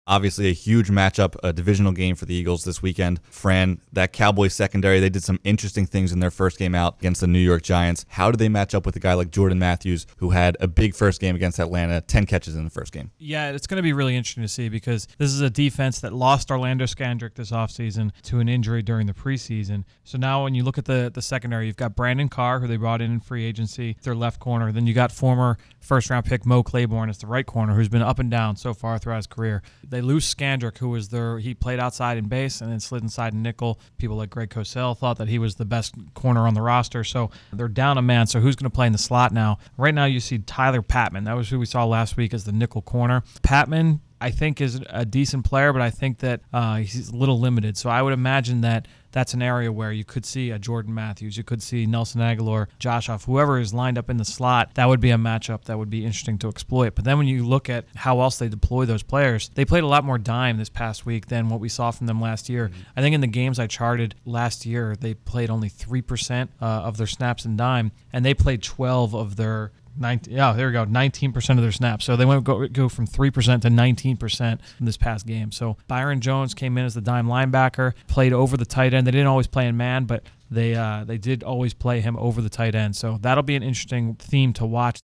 Obviously, a huge matchup, a divisional game for the Eagles this weekend. Fran, that Cowboys secondary, they did some interesting things in their first game out against the New York Giants. How do they match up with a guy like Jordan Matthews, who had a big first game against Atlanta, 10 catches in the first game? Yeah, it's going to be really interesting to see because this is a defense that lost Orlando Scandrick this offseason to an injury during the preseason. So now when you look at the secondary, you've got Brandon Carr, who they brought in free agency, their left corner. Then you got former first-round pick Mo Claiborne as the right corner, who's been up and down so far throughout his career. They lose Scandrick, who was he played outside in base and then slid inside in nickel. People like Greg Cosell thought that he was the best corner on the roster. So they're down a man. So who's going to play in the slot now? Right now you see Tyler Patman. That was who we saw last week as the nickel corner. Patman, I think, is a decent player, but I think that he's a little limited. So I would imagine that that's an area where you could see a Jordan Matthews, you could see Nelson Aguilar, Josh Huff, whoever is lined up in the slot. That would be a matchup that would be interesting to exploit. But then when you look at how else they deploy those players, they played a lot more dime this past week than what we saw from them last year. I think in the games I charted last year, they played only 3% of their snaps in dime, and they played 12 of their 19% of their snaps. So they went go from 3% to 19% in this past game. So Byron Jones came in as the dime linebacker, played over the tight end. They didn't always play in man, but they did always play him over the tight end. So that'll be an interesting theme to watch.